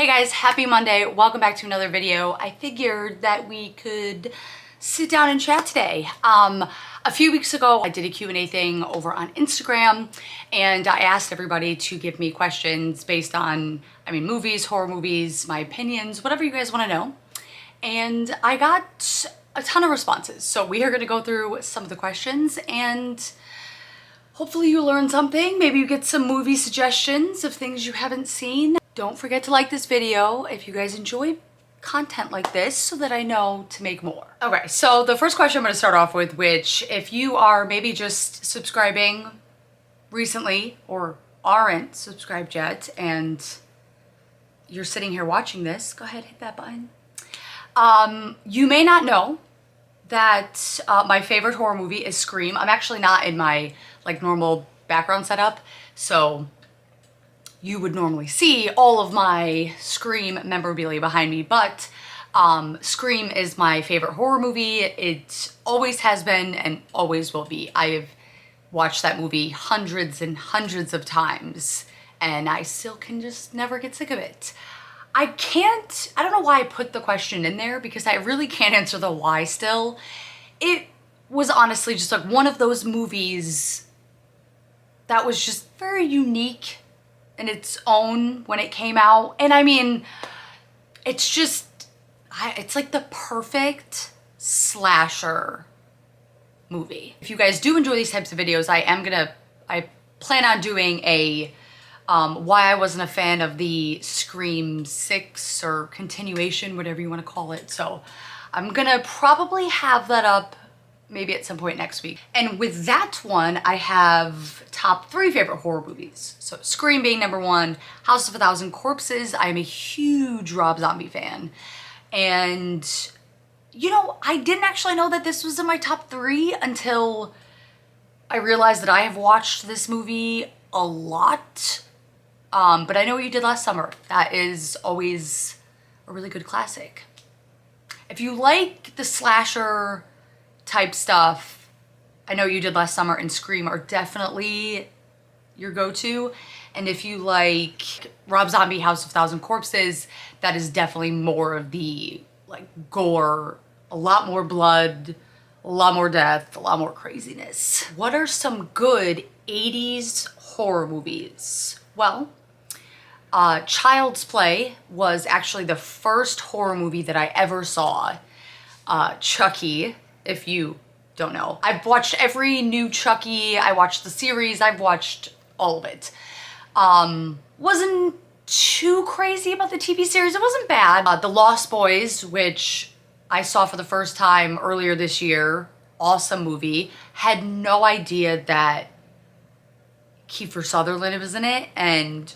Hey guys, happy Monday. Welcome back to another video. I figured that we could sit down and chat today. A few weeks ago, I did a Q&A thing over on Instagram, and I asked everybody to give me questions based on, movies, horror movies, my opinions, whatever you guys want to know. And I got a ton of responses. So we are going to go through some of the questions and hopefully you learn something. Maybe you get some movie suggestions of things you haven't seen. Don't forget to like this video if you guys enjoy content like this so that I know to make more. Okay, so the first question I'm going to start off with, which if you are maybe just subscribing recently or aren't subscribed yet and you're sitting here watching this, go ahead, hit that button. You may not know that my favorite horror movie is Scream. I'm actually not in my normal background setup, so you would normally see all of my Scream memorabilia behind me, but Scream is my favorite horror movie. It always has been and always will be. I have watched that movie hundreds and hundreds of times and I still can just never get sick of it. I don't know why I put the question in there because I really can't answer the why still. It was honestly just one of those movies that was just very unique in its own when it came out. And it's like the perfect slasher movie. If you guys do enjoy these types of videos, I plan on doing a why I wasn't a fan of the Scream 6 or continuation, whatever you want to call it. So I'm gonna probably have that up maybe at some point next week. And with that one, I have top 3 favorite horror movies. So Scream being number 1, House of a Thousand Corpses. I'm a huge Rob Zombie fan. And I didn't actually know that this was in my top 3 until I realized that I have watched this movie a lot. But I Know What You Did Last Summer. That is always a really good classic. If you like the slasher type stuff, I Know What You Did Last Summer and Scream are definitely your go-to. And if you like Rob Zombie, House of a Thousand Corpses, that is definitely more of the gore, a lot more blood, a lot more death, a lot more craziness. What are some good 80s horror movies? Well, Child's Play was actually the first horror movie that I ever saw. Chucky, if you don't know. I've watched every new Chucky. I watched the series. I've watched all of it. Wasn't too crazy about the TV series. It wasn't bad. The Lost Boys, which I saw for the first time earlier this year. Awesome movie. Had no idea that Kiefer Sutherland was in it, and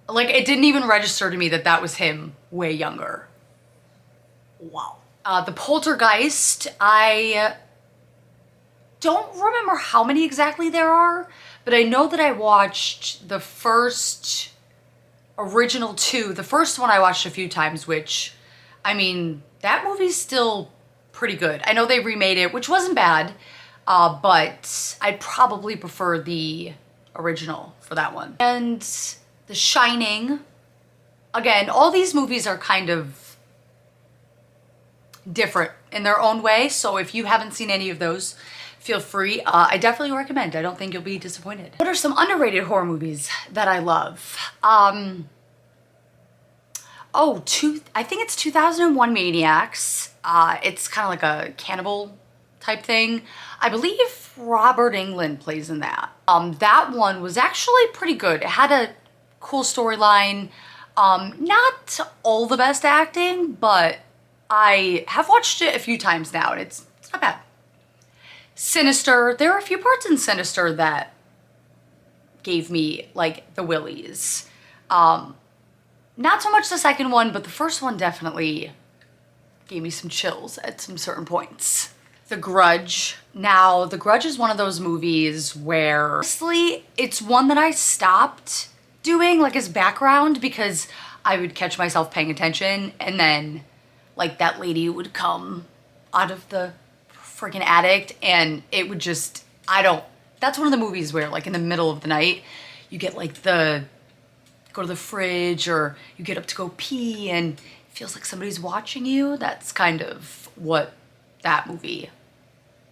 it didn't even register to me that that was him way younger. Wow. The Poltergeist, I don't remember how many exactly there are, but I know that I watched the first original 2. The first one I watched a few times, which, that movie's still pretty good. I know they remade it, which wasn't bad, but I'd probably prefer the original for that one. And The Shining, again, all these movies are kind of different in their own way, so if you haven't seen any of those, feel free. I definitely recommend. I don't think you'll be disappointed. What are some underrated horror movies that I love? I think it's 2001 Maniacs. It's kind of like a cannibal type thing. I believe Robert Englund plays in that. That one was actually pretty good. It had a cool storyline. Not all the best acting, but I have watched it a few times now and it's not bad. Sinister, there are a few parts in Sinister that gave me the willies. Not so much the second one, but the first one definitely gave me some chills at some certain points. The Grudge. Now, The Grudge is one of those movies where, honestly, it's one that I stopped doing as background because I would catch myself paying attention and then that lady would come out of the freaking attic and it would just, that's one of the movies where in the middle of the night you get the go to the fridge or you get up to go pee and it feels like somebody's watching you. That's kind of what that movie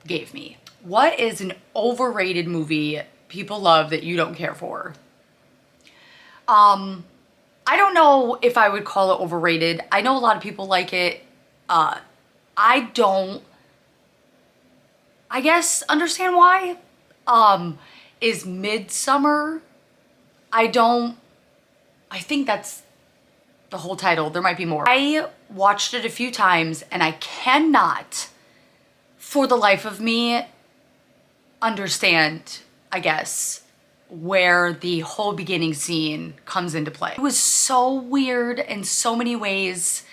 gave me. What is an overrated movie people love that you don't care for? I don't know if I would call it overrated. I know a lot of people like it. I don't, I guess, understand why. Is Midsummer. I think that's the whole title. There might be more. I watched it a few times and I cannot, for the life of me, understand, I guess, where the whole beginning scene comes into play. It was so weird in so many ways.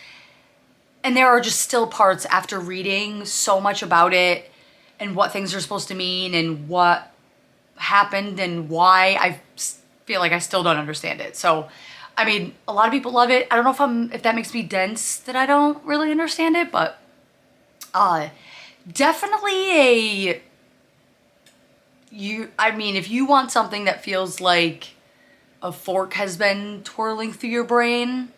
And there are just still parts after reading so much about it and what things are supposed to mean and what happened and why. I feel like I still don't understand it. So, I mean, a lot of people love it. I don't know if that makes me dense that I don't really understand it, but definitely if you want something that feels like a fork has been twirling through your brain,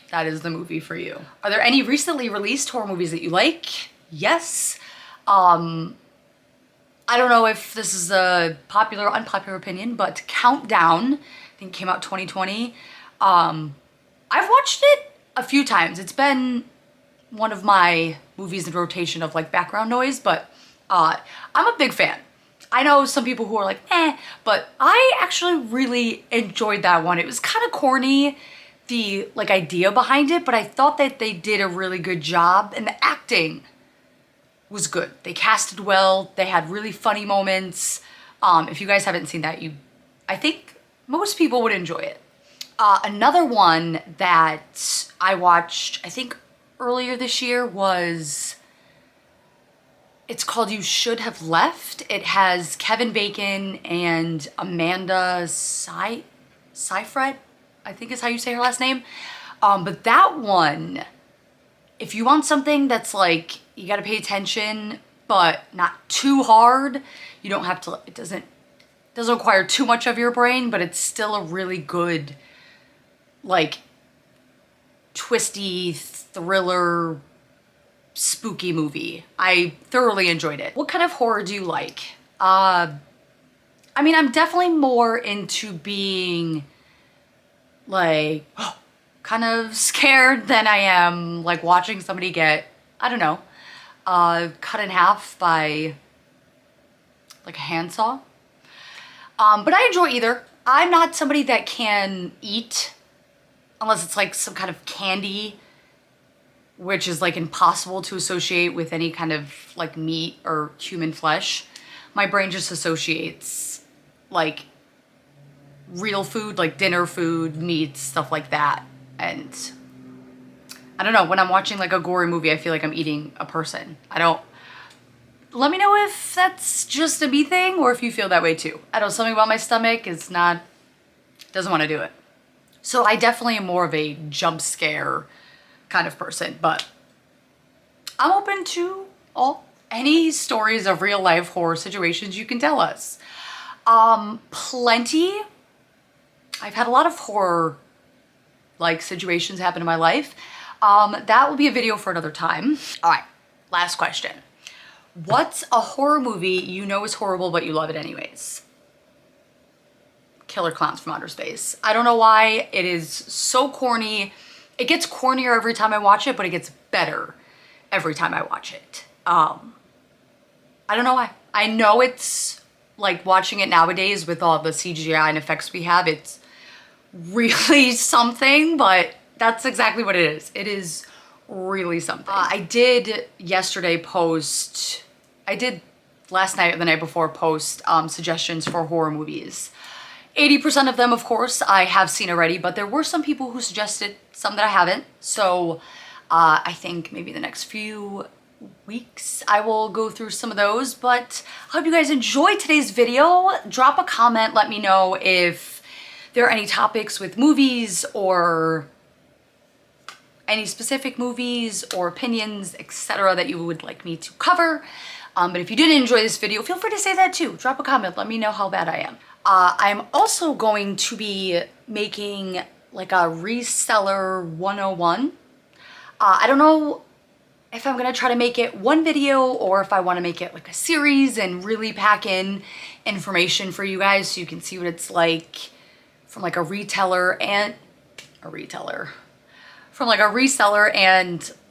that is the movie for you. Are there any recently released horror movies that you like? Yes. I don't know if this is a popular or unpopular opinion, but Countdown, I think came out 2020. I've watched it a few times. It's been one of my movies in rotation of like background noise, but I'm a big fan. I know some people who are like, but I actually really enjoyed that one. It was kind of corny, the like idea behind it, but I thought that they did a really good job and the acting was good. They casted well. They had really funny moments. If you guys haven't seen that, I think most people would enjoy it. Another one that I watched, I think earlier this year it's called You Should Have Left. It has Kevin Bacon and Amanda Seyfried, I think is how you say her last name. But that one, if you want something that's like, you gotta pay attention, but not too hard, you don't have to, it doesn't require too much of your brain, but it's still a really good, like, twisty thriller, spooky movie. I thoroughly enjoyed it. What kind of horror do you like? I mean, I'm definitely more into being like kind of scared than I am like watching somebody get, I don't know, cut in half by like a handsaw. But I enjoy either. I'm not somebody that can eat unless it's like some kind of candy, which is like impossible to associate with any kind of like meat or human flesh. My brain just associates like real food, like dinner food, meats, stuff like that. And I don't know, when I'm watching like a gory movie, I feel like I'm eating a person. Let me know if that's just a me thing or if you feel that way too. I don't know, something about my stomach doesn't want to do it. So I definitely am more of a jump scare kind of person, but I'm open to any stories of real life horror situations you can tell us. Plenty. I've had a lot of horror like situations happen in my life. That will be a video for another time. All right, last question. What's a horror movie you know is horrible but you love it anyways? Killer Clowns from Outer Space. I don't know why. It is so corny. It gets cornier every time I watch it, but it gets better every time I watch it. I don't know why. I know it's like watching it nowadays with all the CGI and effects we have, it's really something, but that's exactly what it is. It is really something. I did last night or the night before post suggestions for horror movies. 80% of them, of course, I have seen already, but there were some people who suggested some that I haven't. So I think maybe the next few weeks I will go through some of those, but I hope you guys enjoyed today's video. Drop a comment, let me know if there are any topics with movies or any specific movies or opinions, etc. that you would like me to cover. But if you did enjoy this video, feel free to say that too. Drop a comment, let me know how bad I am. I'm also going to be making like a reseller 101. I don't know if I'm gonna try to make it one video or if I wanna make it like a series and really pack in information for you guys so you can see what it's like from like a reseller and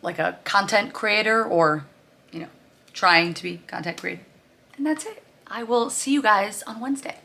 like a content creator, or, you know, trying to be content creator. And that's it. I will see you guys on Wednesday.